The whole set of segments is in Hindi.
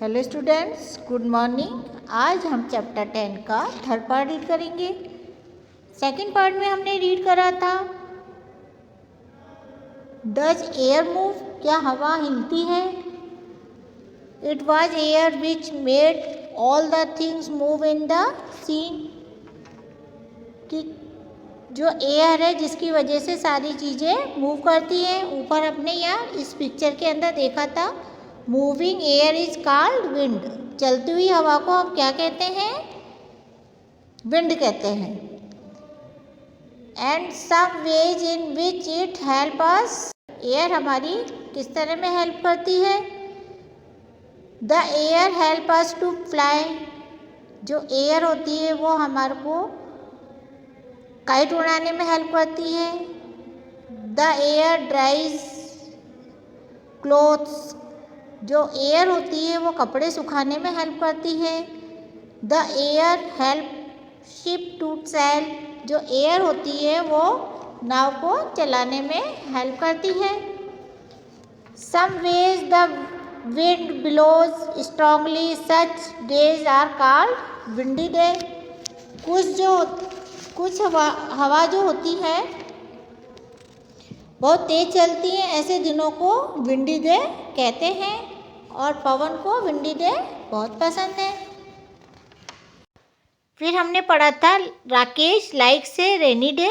Hello students, good morning. आज हम चैप्टर 10 का थर्ड पार्ट रीड करेंगे। सेकंड पार्ट में हमने रीड करा था डज एयर मूव, क्या हवा हिलती है। It was air which made all the things move in the scene, कि जो एयर है जिसकी वजह से सारी चीज़ें मूव करती हैं। ऊपर अपने यहाँ इस पिक्चर के अंदर देखा था moving air is called wind. चलती हुई हवा को हम क्या कहते हैं? विंड कहते हैं। And some ways in which it help us, air हमारी किस तरह में हेल्प करती है। The air help us to fly, जो एयर होती है वो हमारे को काइट उड़ाने में हेल्प करती है। द एयर ड्राइज क्लोथ्स, जो एयर होती है वो कपड़े सुखाने में हेल्प करती है। The air help ship to sail, जो एयर होती है वो नाव को चलाने में हेल्प करती है। Some ways the wind blows strongly, such days are called windy day. कुछ हवा जो होती है बहुत तेज चलती है, ऐसे दिनों को विंडी डे कहते हैं। और पवन को विंडी डे बहुत पसंद है। फिर हमने पढ़ा था राकेश लाइक से रेनी डे,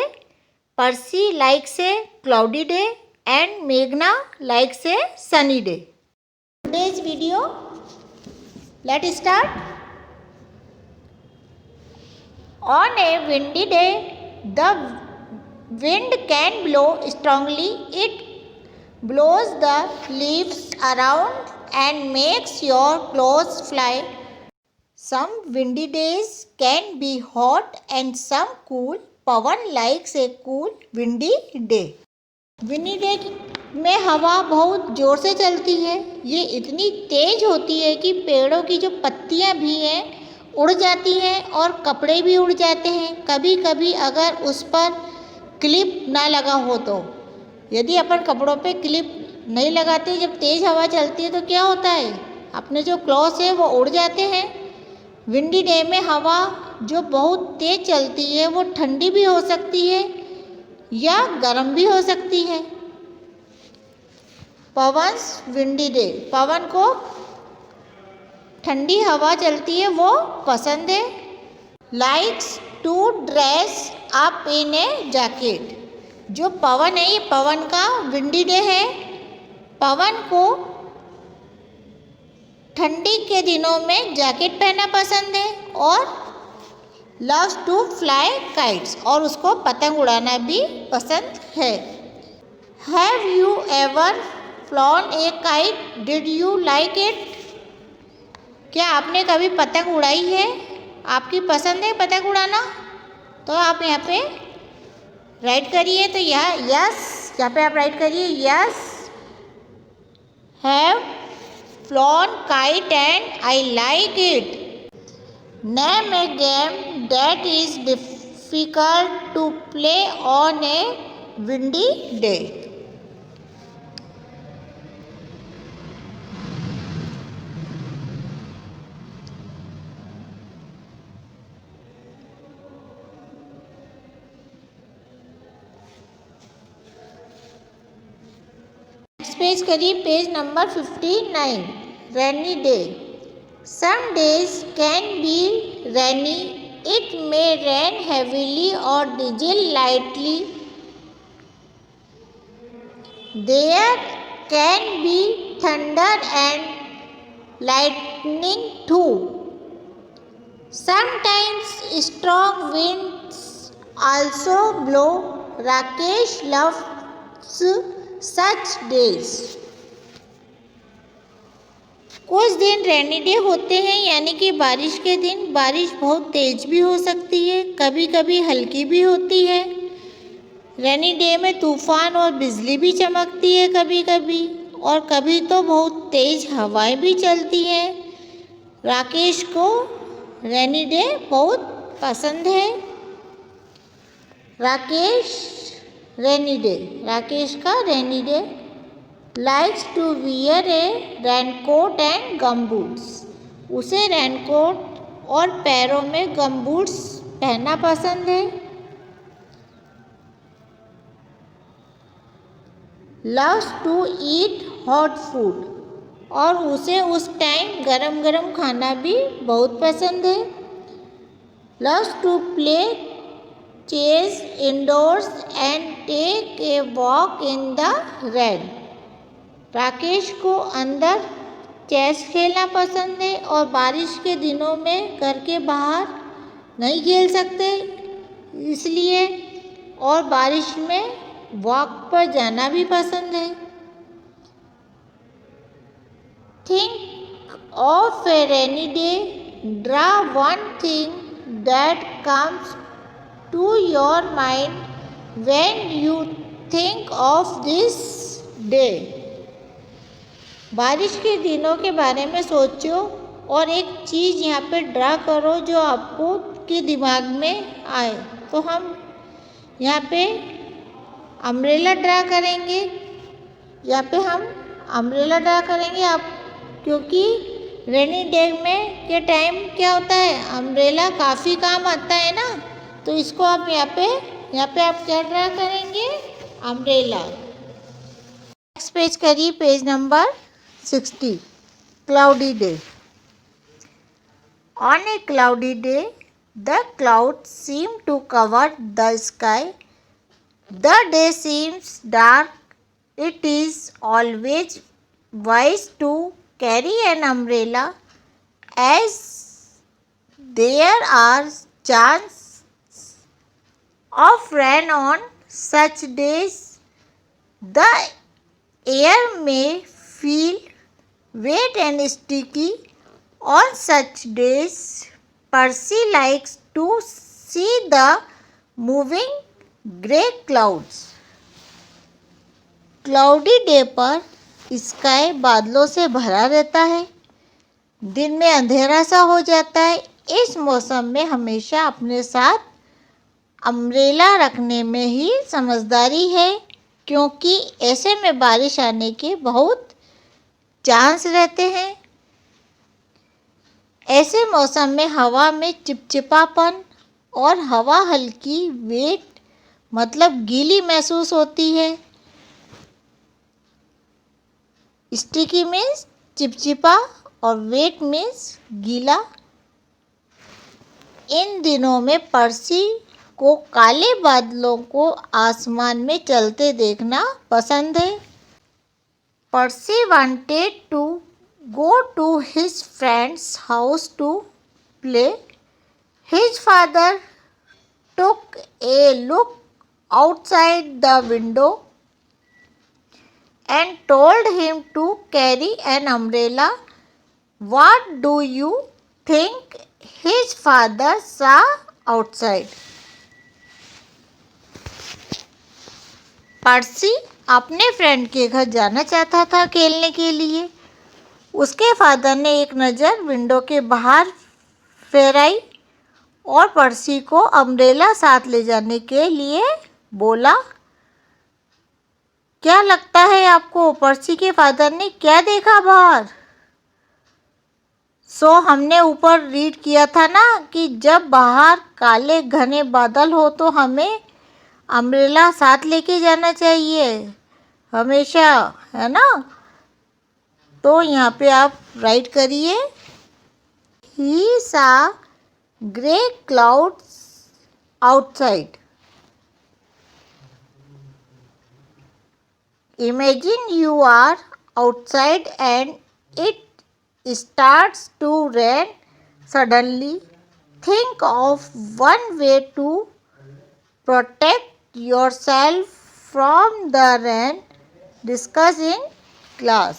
पर्सी लाइक से क्लाउडी डे एंड मेघना लाइक से sunny day. Today's video, let start. On a windy day the wind can blow strongly. It blows the leaves around and makes your clothes fly. Some windy days can be hot and some cool. Pawan likes a cool windy day. Windy day में हवा बहुत ज़ोर से चलती है। ये इतनी तेज होती है कि पेड़ों की जो पत्तियां भी हैं उड़ जाती हैं और कपड़े भी उड़ जाते हैं। कभी कभी अगर उस पर क्लिप ना लगा हो तो, यदि अपन कपड़ों पे क्लिप नहीं लगाते जब तेज़ हवा चलती है तो क्या होता है, अपने जो क्लॉथ्स है वो उड़ जाते हैं। विंडी डे में हवा जो बहुत तेज़ चलती है वो ठंडी भी हो सकती है या गर्म भी हो सकती है। पवन्स विंडी डे, पवन को ठंडी हवा चलती है वो पसंद है। Likes to dress up in a jacket, जो पवन है ये पवन का विंडी डे है। पवन को ठंडी के दिनों में जैकेट पहनना पसंद है और लव्स टू फ्लाई काइट्स, और उसको पतंग उड़ाना भी पसंद है। Have you ever flown A kite, did you like it, क्या आपने कभी पतंग उड़ाई है? आपकी पसंद है पतंग उड़ाना? तो आप यहाँ पे राइट करिए। तो यहाँ यस, यहाँ पे आप राइट करिए yes, have flown kite and I like it. Name a game that is difficult to play on a windy day. Page करिए, page number 59। Rainy day, some days can be rainy, it may rain heavily और drizzle lightly. There can be thunder and lightning too. Sometimes strong winds also blow. Rakesh loves such days. कुछ दिन रेनी डे होते हैं, यानी कि बारिश के दिन। बारिश बहुत तेज भी हो सकती है, कभी कभी हल्की भी होती है। रेनी डे में तूफान और बिजली भी चमकती है कभी कभी, और कभी तो बहुत तेज हवाएं भी चलती हैं। राकेश को रेनी डे बहुत पसंद है। राकेश रेनी डे, राकेश का rainy day likes to wear a raincoat and gumboots. उसे रेनकोट और पैरों में गमबूट्स पहनना पसंद है. Loves to eat hot food. और उसे उस टाइम गरम गरम खाना भी बहुत पसंद है. Loves to play chess indoors and take a walk in the rain. Rakesh को अंदर चेस खेलना पसंद है और बारिश के दिनों में घर के बाहर नहीं खेल सकते, इसलिए और बारिश में वॉक पर जाना भी पसंद है. Think of a rainy day. Draw one thing that comes to your mind when you think of this day. बारिश के दिनों के बारे में सोचो और एक चीज़ यहाँ पे ड्रा करो जो आपको के दिमाग में आए. तो हम यहाँ पे अम्ब्रेला ड्रा करेंगे. यहाँ पे हम अम्ब्रेला ड्रा करेंगे आप, क्योंकि रेनी डे में के टाइम क्या होता है, अम्ब्रेला काफ़ी काम आता है ना. तो इसको आप यहाँ पे आप क्या ड्रा करेंगे, अम्ब्रेला. नेक्स्ट पेज करिए, page number 60. Cloudy day. On a cloudy day, the clouds seem to cover the sky. The day seems dark. It is always wise to carry an umbrella, as there are chances of rain on such days. The air may feel wet and sticky on such days. Percy likes to see the moving grey clouds. Cloudy day पर स्काई बादलों से भरा रहता है, दिन में अंधेरा सा हो जाता है. इस मौसम में हमेशा अपने साथ अम्ब्रेला रखने में ही समझदारी है, क्योंकि ऐसे में बारिश आने के बहुत चांस रहते हैं. ऐसे मौसम में हवा में चिपचिपापन और हवा हल्की वेट मतलब गीली महसूस होती है. स्टिकी मीन्स चिपचिपा और वेट मीन्स गीला. इन दिनों में पर्सी को काले बादलों को आसमान में चलते देखना पसंद है. Percy wanted to go to his friend's house to play. His father took a look outside the window and told him to carry an umbrella. What do you think his father saw outside? पर्सी अपने फ्रेंड के घर जाना चाहता था खेलने के लिए. उसके फादर ने एक नज़र विंडो के बाहर फेराई और पर्सी को अम्ब्रेला साथ ले जाने के लिए बोला. क्या लगता है आपको, पर्सी के फादर ने क्या देखा बाहर? हमने ऊपर रीड किया था ना कि जब बाहर काले घने बादल हो तो हमें अम्ब्रेला साथ लेके जाना चाहिए हमेशा, है ना. तो यहाँ पे आप राइट करिए, ही सा grey clouds outside. Imagine you are outside and it starts to rain suddenly. Think of one way to protect yourself from the rain. Discuss in class.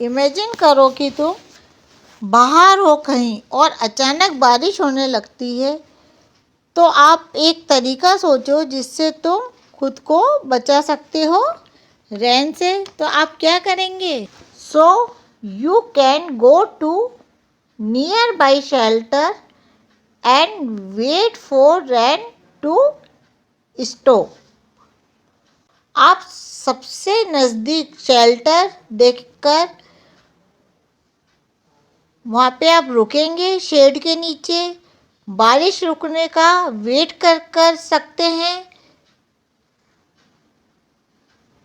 Imagine करो कि तुम बाहर हो कहीं और अचानक बारिश होने लगती है, तो आप एक तरीका सोचो जिससे तुम खुद को बचा सकते हो रेन से. तो आप क्या करेंगे? you can go to nearby shelter and wait for rain to stop. आप सबसे नज़दीक शेल्टर देखकर वहाँ पे आप रुकेंगे शेड के नीचे। बारिश रुकने का वेट कर सकते हैं।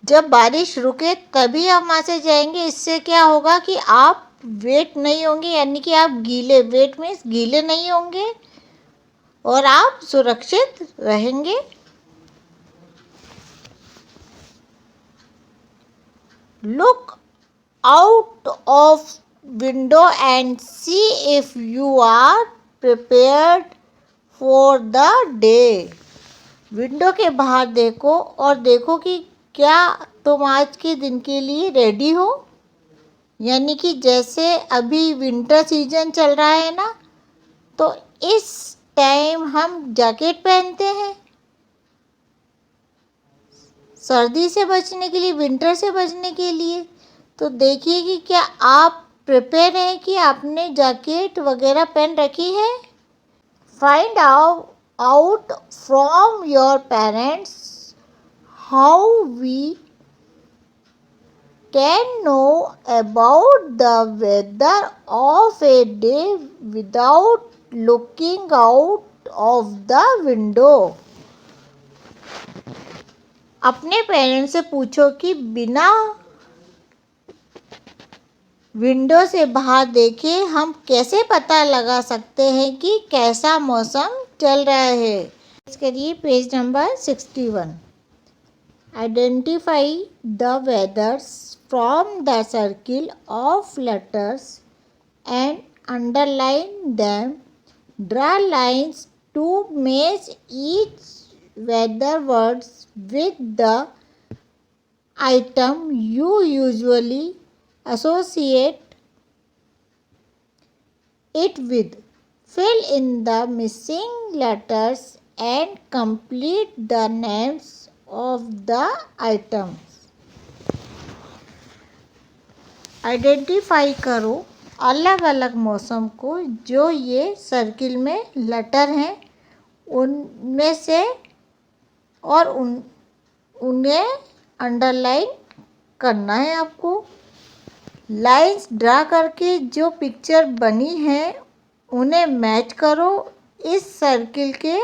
जब बारिश रुके तभी आप वहाँ से जाएंगे। इससे क्या होगा कि आप वेट नहीं होंगे, यानी कि आप गीले, वेट में गीले नहीं होंगे और आप सुरक्षित रहेंगे। Look out of window and see if you are prepared for the day. Window के बाहर देखो और देखो कि क्या तुम आज के दिन के लिए रेडी हो। यानी कि जैसे अभी विंटर सीजन चल रहा है ना, तो इस टाइम हम जैकेट पहनते हैं सर्दी से बचने के लिए, विंटर से बचने के लिए। तो देखिए कि क्या आप प्रिपेयर हैं कि आपने जैकेट वगैरह पहन रखी है। Find out from your parents how we can know about the weather of a day without looking out of the window। अपने पेरेंट्स से पूछो कि बिना विंडो से बाहर देखे हम कैसे पता लगा सकते हैं कि कैसा मौसम चल रहा है। करिए page number 61। Identify the weathers from the circle of letters and underline them. Draw lines to match each weather words with the item you usually associate it with. Fill in the missing letters and complete the names of the items। Identify करो अलग अलग मौसम को जो ये सर्किल में लेटर हैं उनमें से, और उन्हें अंडरलाइन करना है आपको। लाइंस ड्रा करके जो पिक्चर बनी है उन्हें मैच करो इस सर्किल के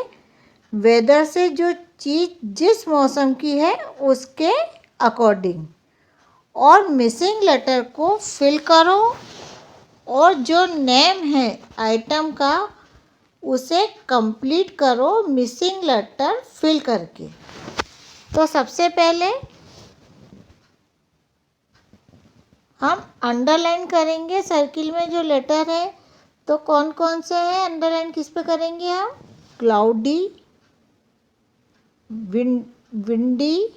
वेदर से, जो चीज़ जिस मौसम की है उसके अकॉर्डिंग, और मिसिंग लेटर को फिल करो और जो नेम है आइटम का उसे कंप्लीट करो मिसिंग लेटर फिल करके। तो सबसे पहले हम अंडरलाइन करेंगे सर्किल में जो लेटर है। तो कौन कौन से हैं अंडरलाइन, किस पे करेंगे हम? Cloudy, windy,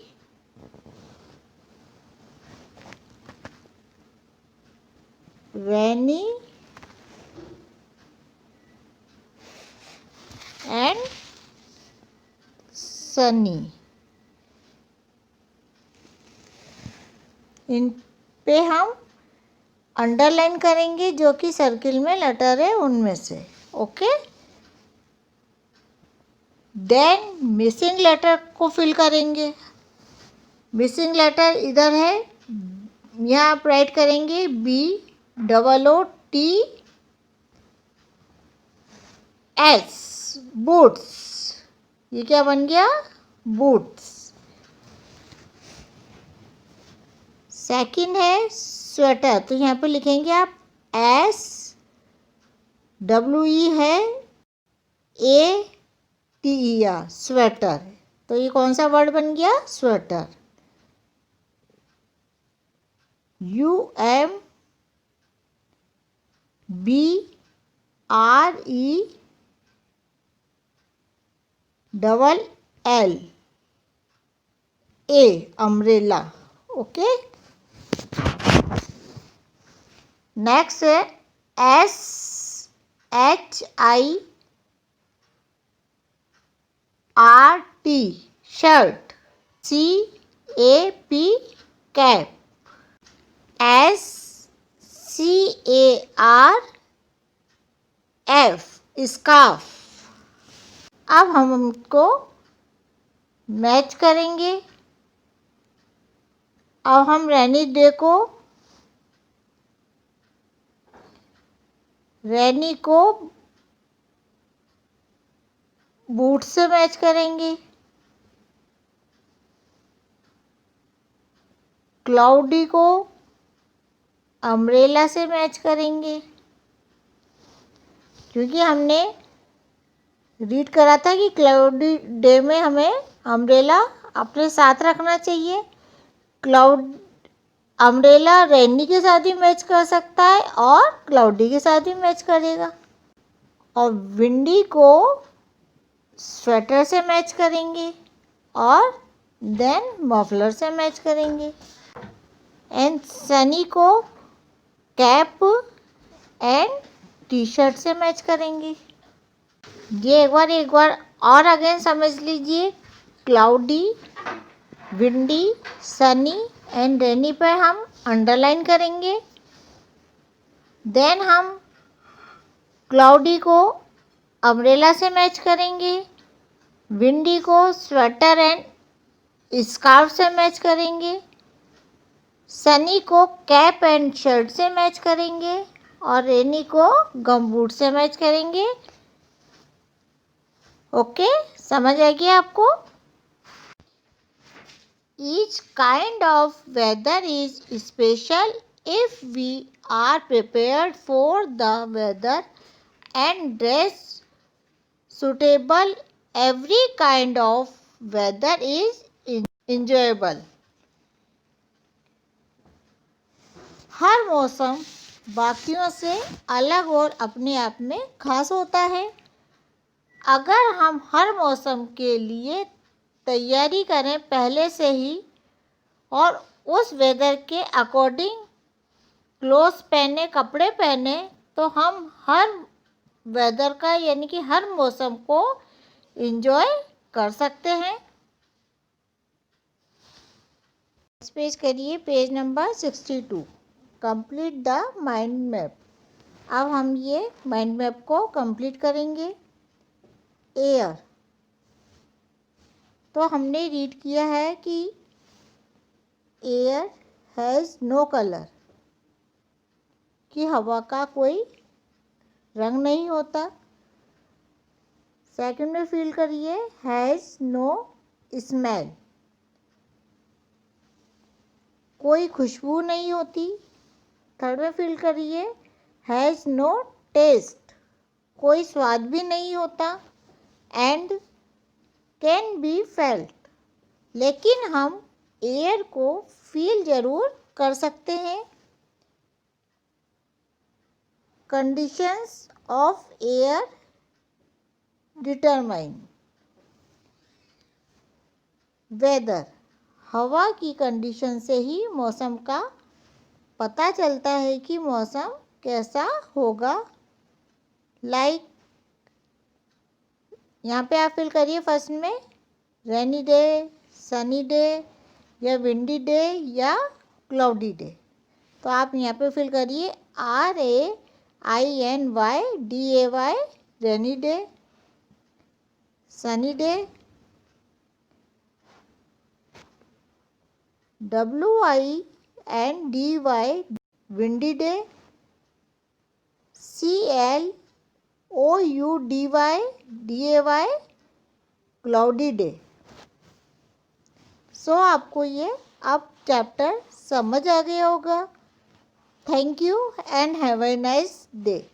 rainy and sunny. इन पे हम अंडरलाइन करेंगे जो कि सर्किल में लेटर है उनमें से। ओके, देन मिसिंग लेटर को फिल करेंगे। मिसिंग लेटर इधर है, यहाँ आप राइट करेंगे BOOTS, बूट्स। ये क्या बन गया? बूट्स। सेकंड है स्वेटर, तो यहाँ पे लिखेंगे आप SWE है ATER, स्वेटर। तो ये कौन सा वर्ड बन गया? Sweater. UMBRELLA, umbrella. Okay, next है SHIRT, shirt. CAP, cap. SCARF, scarf. अब हम उनको मैच करेंगे अब हम रैनी को बूट से मैच करेंगे, क्लाउडी को अम्ब्रेला से मैच करेंगे, क्योंकि हमने रीड करा था कि क्लाउडी डे में हमें अम्ब्रेला अपने साथ रखना चाहिए। अम्ब्रेला रेनी के साथ भी मैच कर सकता है और क्लाउडी के साथ भी मैच करेगा। और विंडी को स्वेटर से मैच करेंगे और देन मफलर से मैच करेंगे। एंड सनी को कैप एंड टी शर्ट से मैच करेंगे। ये एक बार और अगेन समझ लीजिए। Cloudy, windy, Sunny and rainy पर हम अंडरलाइन करेंगे। देन हम क्लाउडी को अम्ब्रेला से मैच करेंगे, विंडी को स्वेटर एंड स्कार्फ से मैच करेंगे, सनी को कैप एंड शर्ट से मैच करेंगे और रेनी को गमबूट से मैच करेंगे। ओके, समझ आ गया आपको? Each kind of weather is special if we are prepared for the weather and dress suitable. Every kind of weather is enjoyable. हर मौसम बाकियों से अलग और अपने आप में खास होता है। अगर हम हर मौसम के लिए तैयारी करें पहले से ही और उस वेदर के अकॉर्डिंग क्लोथ्स पहने, कपड़े पहने, तो हम हर वेदर का यानी कि हर मौसम को एंजॉय कर सकते हैं। पेज करिए, page number 62, complete the mind map. अब हम ये माइंड मैप को कंप्लीट करेंगे। एयर, तो हमने रीड किया है कि एयर हैज़ नो कलर, कि हवा का कोई रंग नहीं होता। सेकंड में फील करिए, हैज़ नो स्मेल, कोई खुशबू नहीं होती। थर्ड में फील करिए, हैज़ नो टेस्ट, कोई स्वाद भी नहीं होता। एंड कैन बी फेल्ट, लेकिन हम एयर को फील जरूर कर सकते हैं। Conditions of air determine whether, हवा की कंडीशन से ही मौसम का पता चलता है कि मौसम कैसा होगा। लाइक यहाँ पे आप फिल करिए फर्स्ट में, रेनी डे, सनी डे या विंडी डे या क्लाउडी डे। तो आप यहाँ पे फिल करिए RAINY DAY, rainy day, sunny day, WINDY windy day, CLOUDY cloudy day. So आपको ये अब चैप्टर समझ आ गया होगा। Thank you and have a nice day.